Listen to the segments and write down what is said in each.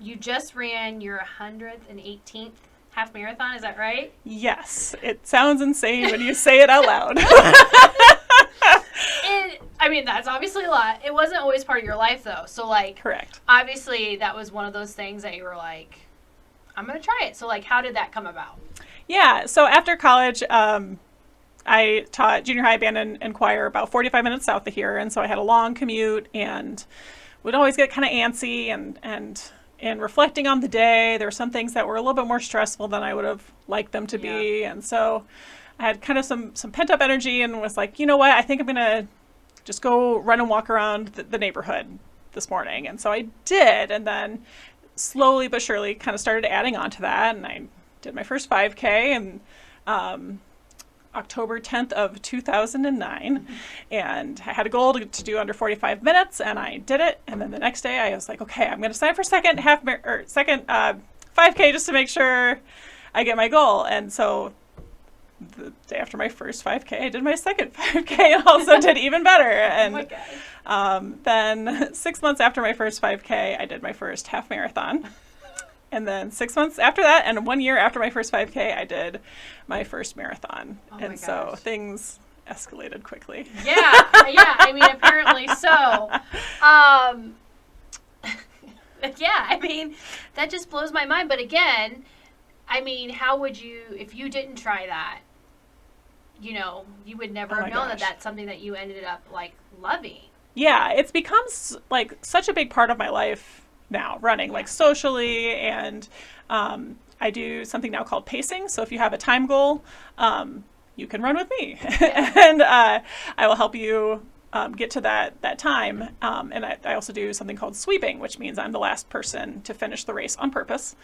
you just ran your 118th half marathon, is that right? Yes. It sounds insane when you say it out loud. I mean, that's obviously a lot. It wasn't always part of your life, though. So, like, Correct. Obviously, that was one of those things that you were like, I'm going to try it. So, like, how did that come about? Yeah. So after college, I taught junior high band and choir about 45 minutes south of here. And so I had a long commute and would always get kind of antsy and reflecting on the day. There were some things that were a little bit more stressful than I would have liked them to be. And so I had kind of some pent up energy and was like, you know what, I think I'm going to just go run and walk around the neighborhood this morning. And so I did. And then slowly but surely kind of started adding on to that. And I did my first 5K and October 10th of 2009. And I had a goal to do under 45 minutes and I did it. And then the next day I was like, okay, I'm going to sign for second 5K just to make sure I get my goal. And so the day after my first 5K, I did my second 5K and also did even better. And then 6 months after my first 5K, I did my first half marathon. And then 6 months after that, and 1 year after my first 5K, I did my first marathon. And so things escalated quickly. Yeah, I mean, apparently so. Yeah, I mean, that just blows my mind. But again, I mean, how would you, if you didn't try that, you know, you would never have known that that's something that you ended up, like, loving. Yeah, it's become, like, such a big part of my life now, running, like, socially, and I do something now called pacing. So if you have a time goal, you can run with me. And I will help you get to that time. And I also do something called sweeping, which means I'm the last person to finish the race on purpose,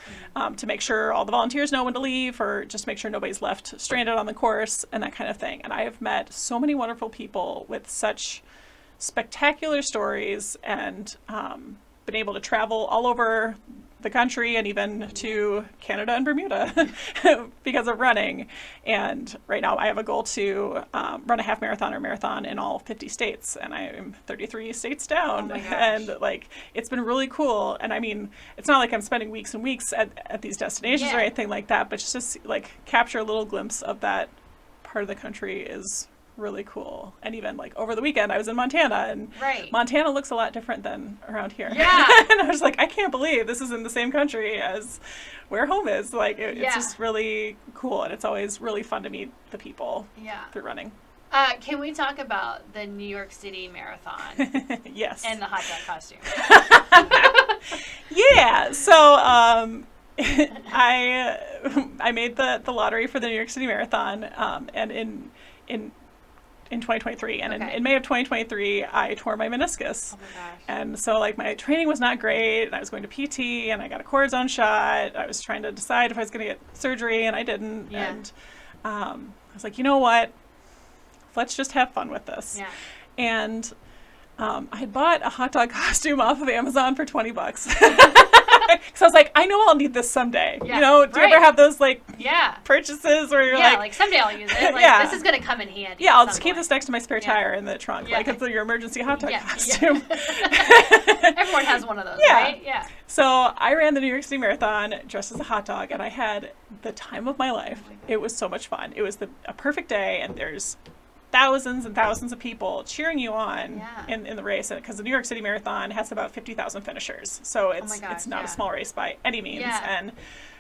to make sure all the volunteers know when to leave, or just make sure nobody's left stranded on the course and that kind of thing. And I have met so many wonderful people with such spectacular stories and been able to travel all over the country and even to Canada and Bermuda because of running. And right now I have a goal to run a half marathon or marathon in all 50 states, and I'm 33 states down. And like, it's been really cool. And I mean, it's not like I'm spending weeks and weeks at these destinations or anything like that, but just like capture a little glimpse of that part of the country is really cool. And even like over the weekend I was in Montana, and Montana looks a lot different than around here. And I was like, I can't believe this is in the same country as where home is. Like it's just really cool, and it's always really fun to meet the people through running. Can we talk about the New York City Marathon? Yes. And the hot dog costume. So I made the lottery for the New York City Marathon, and in 2023, and in May of 2023 I tore my meniscus. And so like my training was not great, and I was going to PT, and I got a cortisone shot. I was trying to decide if I was going to get surgery, and I didn't. And I was like, you know what, let's just have fun with this. And I had bought a hot dog costume off of Amazon for $20. So I was like, I know I'll need this someday. You know, do you ever have those like purchases where you're like someday I'll use it. Like this is gonna come in handy. I'll just keep this next to my spare tire in the trunk. Like it's your emergency hot dog costume. Everyone has one of those, right? So I ran the New York City Marathon dressed as a hot dog, and I had the time of my life. It was so much fun. It was a perfect day, and there's thousands and thousands of people cheering you on in the race, because the New York City Marathon has about 50,000 finishers, so it's not a small race by any means. And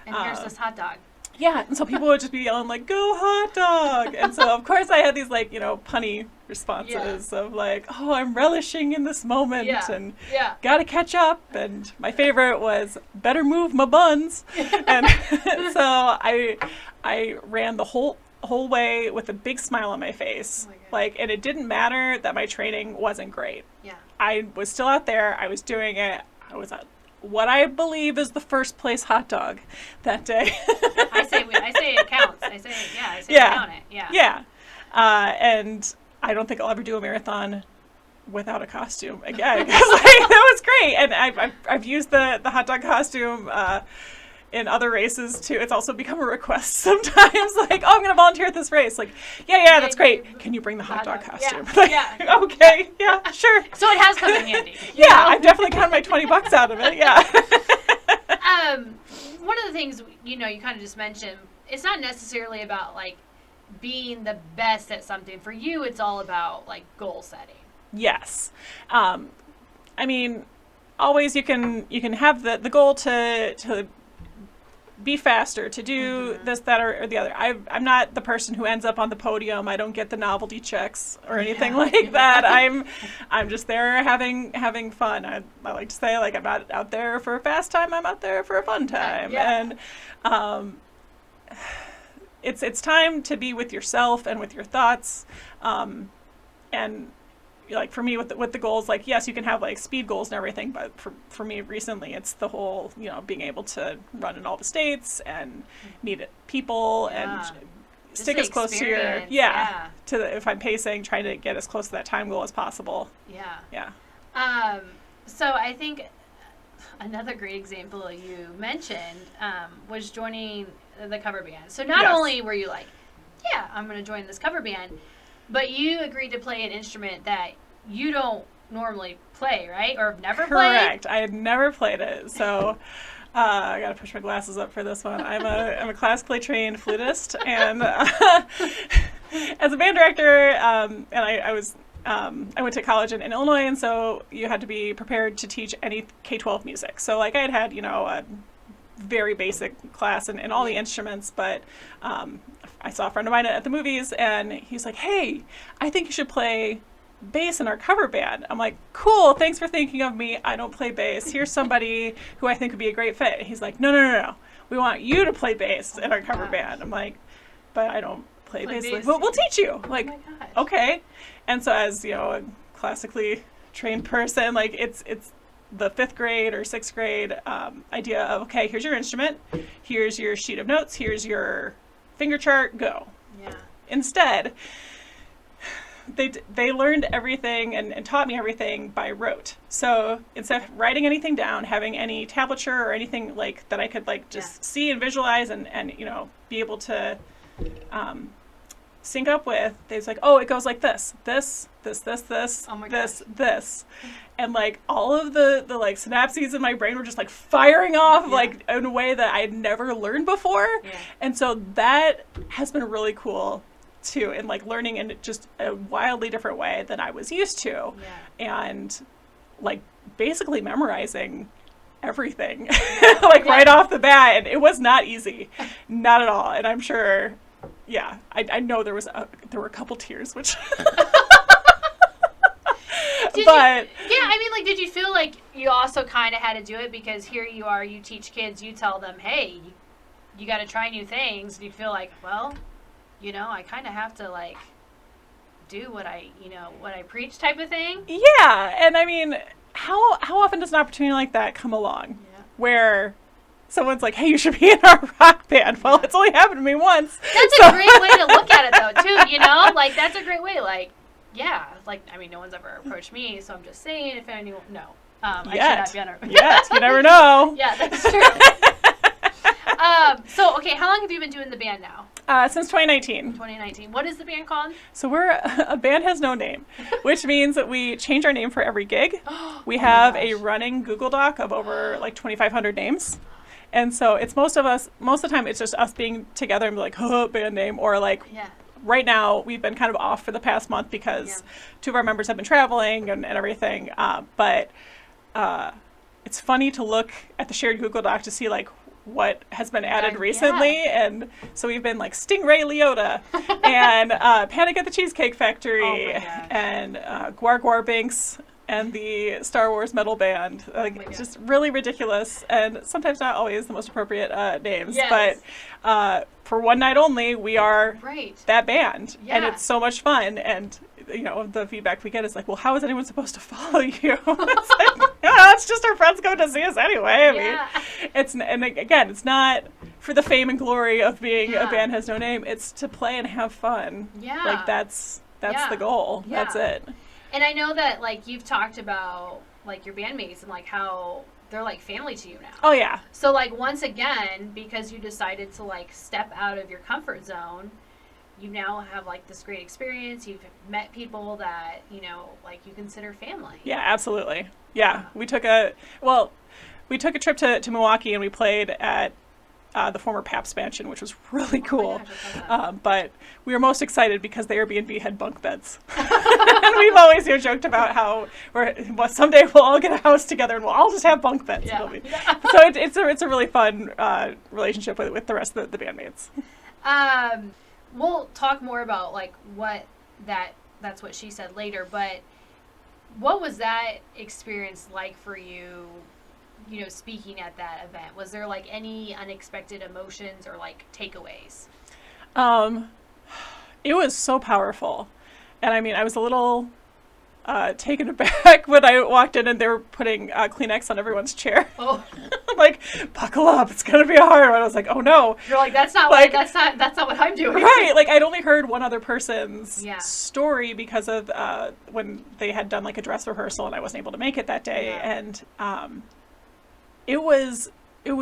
here's this hot dog. And so people would just be yelling like, "Go hot dog!" And so of course I had these like, you know, punny responses of like, "Oh, I'm relishing in this moment and gotta catch up." And my favorite was, "Better move my buns." And so I ran the whole way with a big smile on my face. And it didn't matter that my training wasn't great. I was still out there. I was doing it. I was at what I believe is the first place hot dog that day. I say it counts. I say count it. And I don't think I'll ever do a marathon without a costume again, because that was great. And I've used the hot dog costume in other races too. It's also become a request sometimes, like, "Oh, I'm going to volunteer at this race." Like, that's great. Can you bring the hot dog costume? Okay, sure. So it has come in handy. I've definitely gotten my $20 out of it. One of the things, you kind of just mentioned, it's not necessarily about like being the best at something. For you, it's all about like goal setting. Yes. I mean, always you can have the goal to be faster, to do this, that, or the other. I'm not the person who ends up on the podium. I don't get the novelty checks or anything like that. I'm just there having fun. I like to say, like, I'm not out there for a fast time. I'm out there for a fun time. Yeah. And it's time to be with yourself and with your thoughts. And like for me with the goals, like, yes, you can have like speed goals and everything, but for me recently, it's the whole, being able to run in all the states and meet people and stick as close to your, if I'm pacing, trying to get as close to that time goal as possible. Yeah. So I think another great example you mentioned was joining the cover band. So not only were you like, yeah, I'm going to join this cover band, but you agreed to play an instrument that you don't normally play, right? Or have never played? Correct. I had never played it. So I got to push my glasses up for this one. I'm a classically trained flutist. And as a band director, and I went to college in Illinois, and so you had to be prepared to teach any K-12 music. So like I had a very basic class in all the instruments, but I saw a friend of mine at the movies, and he's like, hey, I think you should play bass in our cover band. I'm like, cool, thanks for thinking of me. I don't play bass. Here's somebody who I think would be a great fit. He's like, no. We want you to play bass in our cover band. I'm like, but I don't play bass. Like, well, we'll teach you. Like, okay. And so as, a classically trained person, like it's the 5th grade or 6th grade idea of, okay, here's your instrument, here's your sheet of notes, here's your finger chart, go. Yeah. Instead, they learned everything and taught me everything by rote. So instead of writing anything down, having any tablature or anything like that I could like just see and visualize and be able to sync up with, they was like, oh, it goes like this, oh my gosh. this. And like all of the like synapses in my brain were just like firing off like in a way that I had never learned before. Yeah. And so that has been really cool too, and like learning in just a wildly different way than I was used to. And like basically memorizing everything like right off the bat. And it was not easy, not at all. And I'm sure, I know there were a couple tears, which did you feel like you also kind of had to do it because here you are, you teach kids, you tell them, hey, you got to try new things. Do you feel like, well, I kind of have to like do what I preach type of thing? Yeah. And I mean, how often does an opportunity like that come along where someone's like, hey, you should be in our rock band? Well, it's only happened to me once. That's a great way to look at it though, too, like that's a great way, like, no one's ever approached me, so I'm just saying if anyone, I should not be on a Yet, you never know. Yeah, that's true. So, okay, how long have you been doing the band now? Since 2019. 2019. What is the band called? So we're a band has no name, which means that we change our name for every gig. We have a running Google Doc of over like 2,500 names. And so it's most of the time it's just us being together and be like, band name, or like, right now we've been kind of off for the past month because 2 of our members have been traveling and everything. But it's funny to look at the shared Google Doc to see like what has been added recently. And so we've been like Stingray Leota and Panic at the Cheesecake Factory and Gwar Gwar Binks and the Star Wars metal band. Like, just really ridiculous and sometimes not always the most appropriate names. Yes. But for one night only, we are that band. Yeah. And it's so much fun. And, the feedback we get is like, well, how is anyone supposed to follow you? It's like, it's just our friends going to see us anyway. I mean, and again, it's not for the fame and glory of being a band has no name. It's to play and have fun. Yeah. Like, that's the goal. Yeah. That's it. And I know that, like, you've talked about, like, your bandmates and, like, how they're, like, family to you now. Oh, yeah. So, like, once again, because you decided to, like, step out of your comfort zone, you now have, like, this great experience. You've met people that, like, you consider family. Yeah, absolutely. Yeah. We took we took a trip to Milwaukee and we played at the former Pabst Mansion, which was really cool. But we were most excited because the Airbnb had bunk beds. And we've always joked about how someday we'll all get a house together and we'll all just have bunk beds. Yeah. So it's a really fun relationship with the rest of the bandmates. We'll talk more about like what that's what she said later, but what was that experience like for you, speaking at that event? Was there like any unexpected emotions or like takeaways? It was so powerful. And I mean, I was a little taken aback when I walked in and they were putting Kleenex on everyone's chair. Oh. Like, buckle up, it's gonna be a hard one. I was like, oh no. You're like, that's not like, that's not what I'm doing. Right. Like, I'd only heard one other person's Yeah. story because of when they had done like a dress rehearsal and I wasn't able to make it that day. Yeah. And it was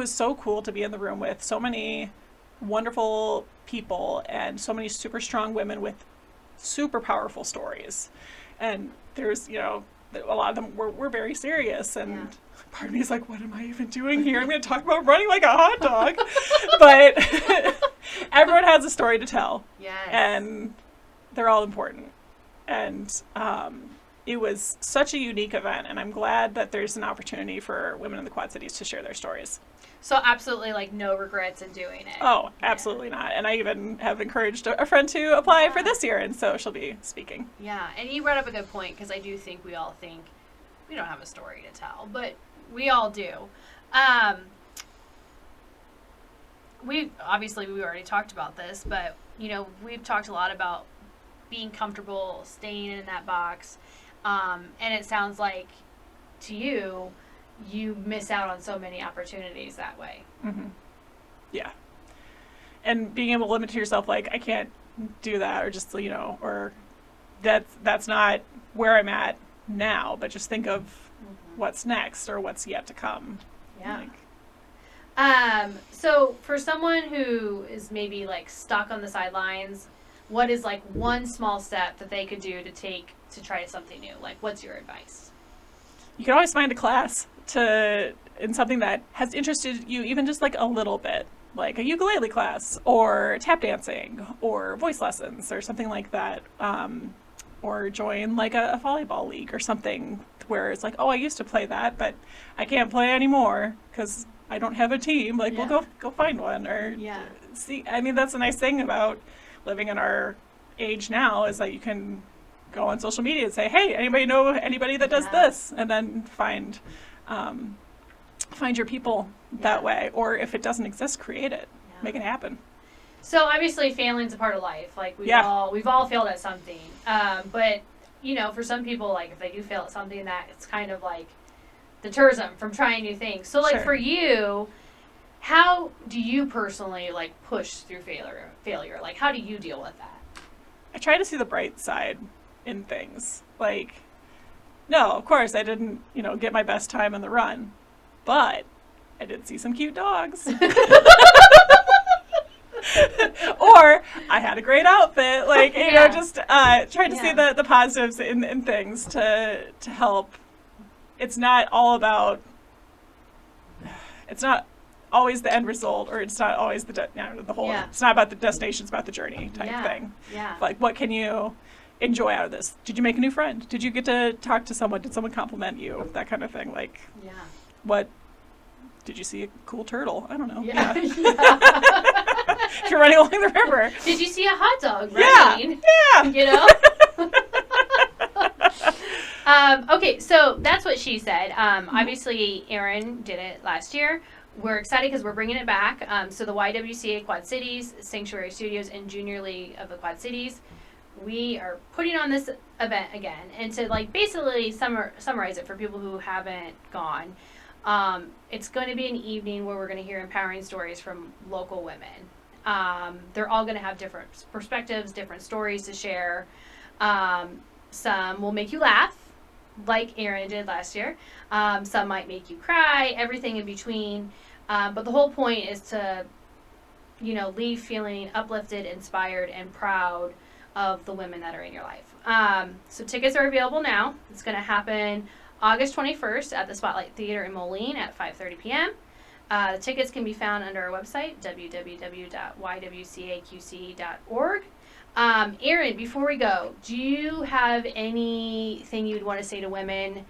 so cool to be in the room with so many wonderful people and so many super strong women with super powerful stories. And there's, a lot of them were very serious. And part of me is like, what am I even doing here? I'm going to talk about running like a hot dog. But everyone has a story to tell. Yes. And they're all important. And it was such a unique event. And I'm glad that there's an opportunity for women in the Quad Cities to share their stories. So absolutely, like, no regrets in doing it. Oh, absolutely not. And I even have encouraged a friend to apply for this year, and so she'll be speaking. Yeah, and you brought up a good point, because I do think we all think we don't have a story to tell, but we all do. We already talked about this, but, we've talked a lot about being comfortable, staying in that box, and it sounds like, to you miss out on so many opportunities that way. Mm-hmm. Yeah. And being able to limit to yourself, like, I can't do that, or just, or that's not where I'm at now, but just think of what's next or what's yet to come. Yeah. So for someone who is maybe like stuck on the sidelines, what is like one small step that they could do to try something new? Like, what's your advice? You can always find a class in something that has interested you, even just like a little bit, like a ukulele class or tap dancing or voice lessons or something like that, or join like a volleyball league or something where it's like, oh, I used to play that, but I can't play anymore because I don't have a team. Like, we'll go find one. Or see, I mean, that's a nice thing about living in our age now, is that you can go on social media and say, hey, anybody know anybody that does this? And then find your people that way. Or if it doesn't exist, create it. Make it happen. So obviously failing's a part of life. Like, we've all failed at something. But, for some people, like, if they do fail at something, that it's kind of like deters them from trying new things. So, like, for you, how do you personally, like, push through failure? Like, how do you deal with that? I try to see the bright side in things. Like, no, of course I didn't, get my best time in the run, but I did see some cute dogs. Or I had a great outfit. Like, just trying to see the positives in things to help. It's not all about, it's not always the end result, or it's not always the whole, it's not about the destination, it's about the journey type thing. Yeah. Like, what can you enjoy out of this? Did you make a new friend? Did you get to talk to someone? Did someone compliment you? That kind of thing. Like, what, did you see a cool turtle? I don't know. Yeah. If you're running along the river. Did you see a hot dog running? Yeah. Okay, so that's what she said. Obviously, Erin did it last year. We're excited because we're bringing it back. So the YWCA Quad Cities, Sanctuary Studios, and Junior League of the Quad Cities, we are putting on this event again. And to like basically summarize it for people who haven't gone, it's going to be an evening where we're going to hear empowering stories from local women. They're all going to have different perspectives, different stories to share. Some will make you laugh, like Erin did last year. Some might make you cry, everything in between. But the whole point is to, leave feeling uplifted, inspired, and proud of the women that are in your life. So tickets are available now. It's going to happen August 21st at the Spotlight Theater in Moline at 5:30 p.m. The tickets can be found under our website, www.ywcaqc.org. Erin, before we go, do you have anything you'd want to say to women,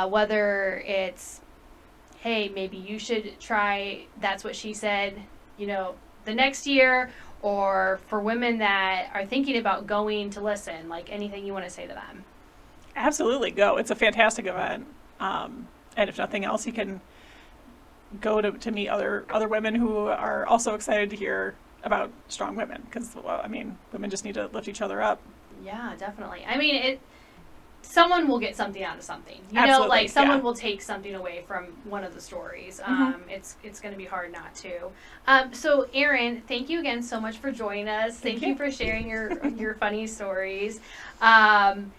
whether it's, hey, maybe you should try That's What She Said, the next year, or for women that are thinking about going to listen, like anything you want to say to them? Absolutely go. It's a fantastic event. And if nothing else, you can go to meet other women who are also excited to hear about strong women, because, women just need to lift each other up. Yeah, definitely. Someone will get something out of something. Absolutely, someone will take something away from one of the stories. It's going to be hard not to. So, Erin, thank you again so much for joining us. Thank you for sharing your funny stories. And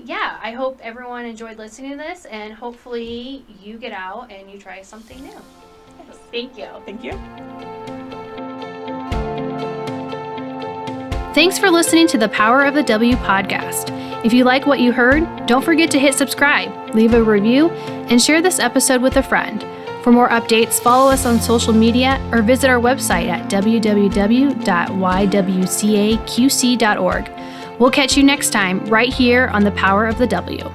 yeah, I hope everyone enjoyed listening to this, and hopefully you get out and you try something new. Yes. Thank you. Thank you. Thanks for listening to the Power of the W podcast. If you like what you heard, don't forget to hit subscribe, leave a review, and share this episode with a friend. For more updates, follow us on social media or visit our website at www.ywcaqc.org. We'll catch you next time right here on the Power of the W.